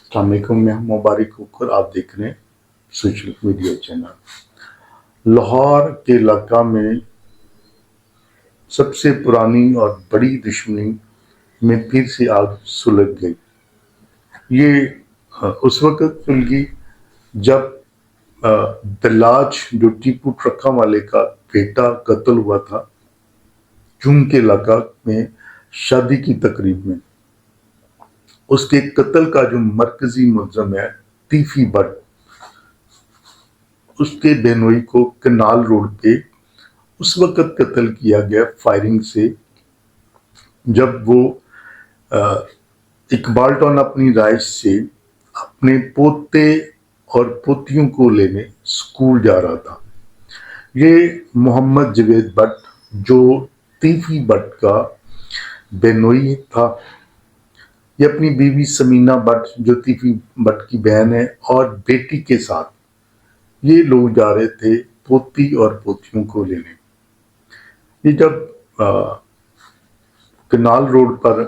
अस्सलाम वालेकुम, मैं मुबारक होकर आप देख रहे हैं सोशल मीडिया चैनल। लाहौर के इलाका में सबसे पुरानी और बड़ी दुश्मनी में फिर से आग सुलग गई। ये उस वक्त सुलगी जब दल्लाज जो टीपू ट्रक्का वाले का बेटा कत्ल हुआ था जूम के इलाका में शादी की तकरीब में। उसके कत्ल का जो मरकजी मुलजम है तीफी भट्ट, उसके बेनोई को कनाल रोड पे उस वक्त कत्ल किया गया फायरिंग से, जब वो इकबाल टाउन अपनी राइश से अपने पोते और पोतियों को लेने स्कूल जा रहा था। ये मोहम्मद जवेद भट्ट जो तीफी भट्ट का बेनोई था, ये अपनी बीवी समीना भट्ट जो तीफी भट्ट की बहन है और बेटी के साथ ये लोग जा रहे थे पोती और पोतियों को लेने। ये जब कनाल रोड पर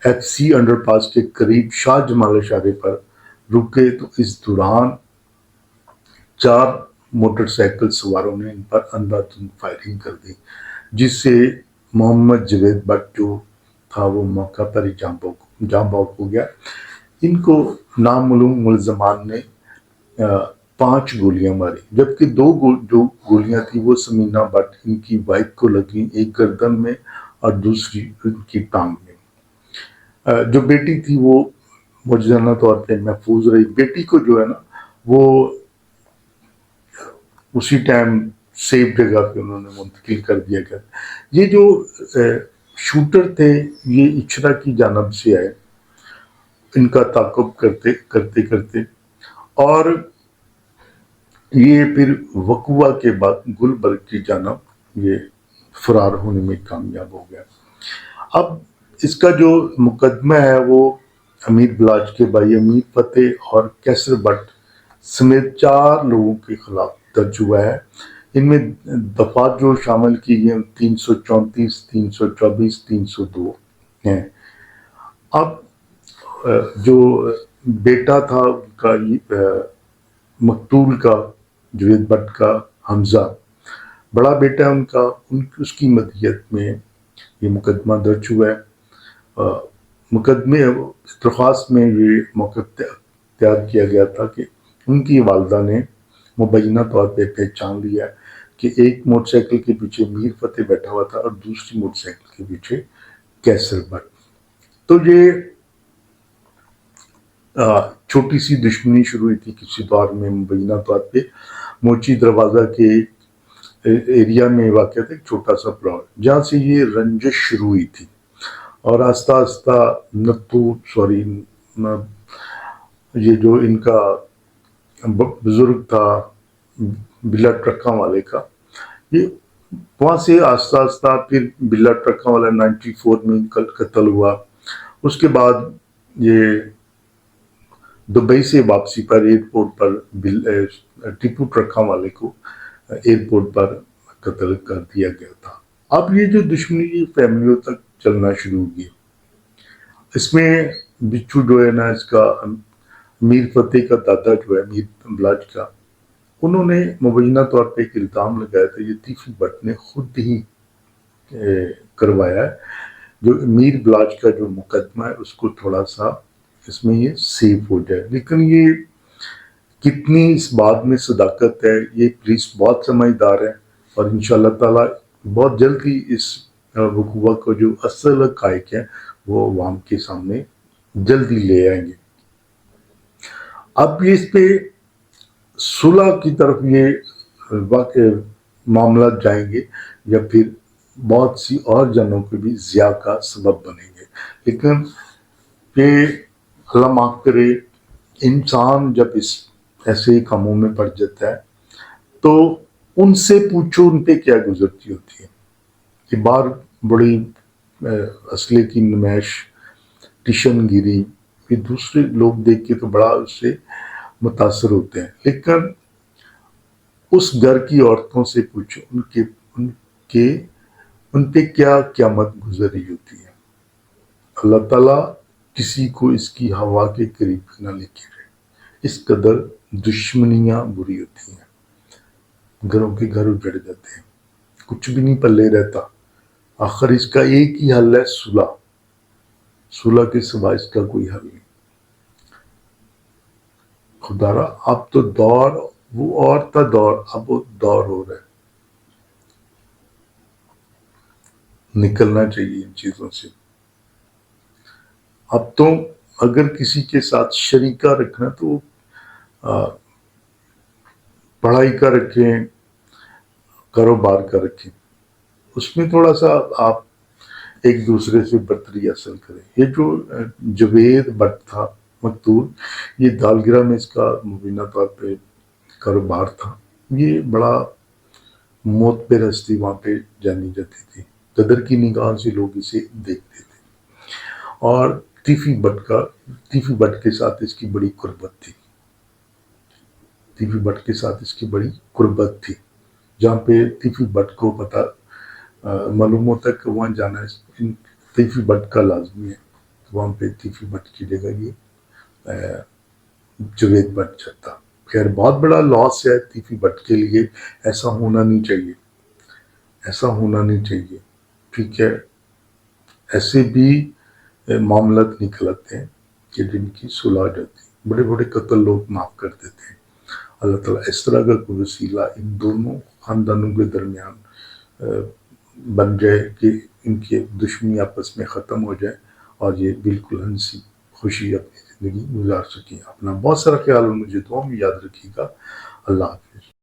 FC अंडरपास के करीब शाह जमाल इशारे पर रुके तो इस दौरान 4 मोटरसाइकिल सवारों ने इन पर अंधाधुंध फायरिंग कर दी, जिससे मोहम्मद जवेद भट्ट जो था वो मौका पर ही जाम बाउक हो गया। इनको नामालूम मुलजमान ने 5 गोलियां मारी, जबकि जो गोलियां थी वो समीना भट्ट इनकी वाइफ को लगी, एक गर्दन में और दूसरी इनकी टांग में। जो बेटी थी वो मौजूदा तौर पे महफूज रही। बेटी को जो है ना वो उसी टाइम सेफ जगह पे उन्होंने मुंतकिल कर दिया गया। ये जो शूटर थे ये इचरा की जानब से आए, इनका ताक़ुब करते करते करते, और ये फिर वकुआ के बाद गुलबर्ग की जानब ये फरार होने में कामयाब हो गया। अब इसका जो मुकदमा है वो अमीर बलाच के भाई अमीर फतेह और कैसर भट्ट समेत 4 लोगों के खिलाफ दर्ज हुआ है। इनमें दफात जो शामिल की गई 334, 324, 302 हैं। अब जो बेटा था उनका मकतूल का जवेद भट्ट का हमजा, बड़ा बेटा है उनका, उसकी मदहियत में ये मुकदमा दर्ज हुआ है। मुकदमे दरख्वास्त में ये मौक़िफ़ तैयार किया गया था कि उनकी वालदा ने मुबैना तौर पे पहचान लिया कि एक मोटरसाइकिल के पीछे मीर फतेह बैठा हुआ था और दूसरी मोटरसाइकिल के पीछे कैसर भट्ट। तो ये छोटी सी दुश्मनी शुरू हुई थी किसी दौर में मुबैना तौर पे मोची दरवाज़ा के एरिया में वाक़ था एक छोटा सा प्लॉट, जहाँ से ये रंजिश शुरू हुई थी और आस्ता आस्ता ये जो इनका बुजुर्ग था बिल्ला ट्रक्का वाले का, ये वहाँ से आस्ता आस्ता फिर बिल्ला ट्रक्का वाला 94 में कत्ल हुआ। उसके बाद ये दुबई से वापसी पर एयरपोर्ट पर टीपू ट्रक्का वाले को एयरपोर्ट पर कत्ल कर दिया गया था। अब ये जो दुश्मनी फैमिलियों तक चलना शुरू हुई, इसमें बिच्छू जो है ना, इसका मीर फतेह का दादा जो है मीर बलाच का, उन्होंने मुबैना तौर पे एक इल्ज़ाम लगाया था ये तीफी भट्ट ने खुद ही करवाया है। जो मीर बलाच का जो मुकदमा है उसको थोड़ा सा इसमें ये सेफ हो जाए, लेकिन ये कितनी इस बात में सदाकत है, ये पुलिस बहुत समझदार है और इंशाअल्लाह ताला बहुत जल्द ही इस वक़ूआ को जो असल हक़ाइक़ है वो अवाम के सामने जल्दी ले आएंगे। अब ये इस पे सुलह की तरफ ये मामला जाएंगे या फिर बहुत सी और जनों के भी ज़िया का सबब बनेंगे। लेकिन ये अल्लाह माफ़ करे, इंसान जब इस ऐसे कामों में पड़ जाता है तो उनसे पूछो उन पे क्या गुजरती होती है। ये बार बड़ी असले की नुमाइश, टिशनगिरी, ये दूसरे लोग देख के तो बड़ा उससे मुतासर होते हैं, लेकिन उस घर की औरतों से पूछो उन पे क्या क़यामत गुजर रही होती है। अल्लाह ताला کسی کو اس کی ہوا کے قریب بھی نہ لے کے رہے. اس قدر دشمنیاں بری ہوتی ہیں. گھروں کے گھر اجڑ جاتے ہیں, کچھ بھی نہیں پلے رہتا. آخر اس کا ایک ہی حل ہے, صلح. صلح کے سوا اس کا کوئی حل نہیں. خدا را اب تو دور وہ اور تھا دور, اب وہ دور ہو رہا ہے. نکلنا چاہیے ان چیزوں سے. اب تو اگر کسی کے ساتھ شریکہ رکھنا تو پڑھائی کا رکھیں, کاروبار کا رکھیں, اس میں تھوڑا سا آپ ایک دوسرے سے برتری حاصل کریں. یہ جو جوید بٹ تھا مقتول, یہ دالگرہ میں اس کا مبینہ طور پہ کاروبار تھا. یہ بڑا معتبر ہستی وہاں پہ جانی جاتی تھی, قدر کی نگاہ سے لوگ اسے دیکھتے تھے. اور تیفی بٹ کے ساتھ اس کی بڑی قربت تھی. تیفی بٹ کے ساتھ اس کی بڑی قربت تھی. جہاں پہ تیفی بٹ کو پتا معلوم ہوتا ہے کہ وہاں جانا ہے تیفی بٹ کا لازمی ہے, وہاں پہ تیفی بٹ کی جگہ یہ جوید بٹ چلتا. خیر بہت بڑا لاس ہے تیفی بٹ کے لیے. ایسا ہونا نہیں چاہیے, ایسا ہونا نہیں چاہیے. ٹھیک ہے, ایسے بھی معاملات نکل آتے ہیں کہ جن کی صلح جاتی. بڑے بڑے قتل لوگ معاف کر دیتے ہیں. اللہ تعالیٰ اس طرح کا کوئی وسیلہ ان دونوں خاندانوں کے درمیان بن جائے کہ ان کی دشمنی آپس میں ختم ہو جائے اور یہ بالکل ہنسی خوشی اپنی زندگی گزار سکیں. اپنا بہت سارا خیال اور مجھے دعا میں یاد رکھیے گا. اللہ حافظ.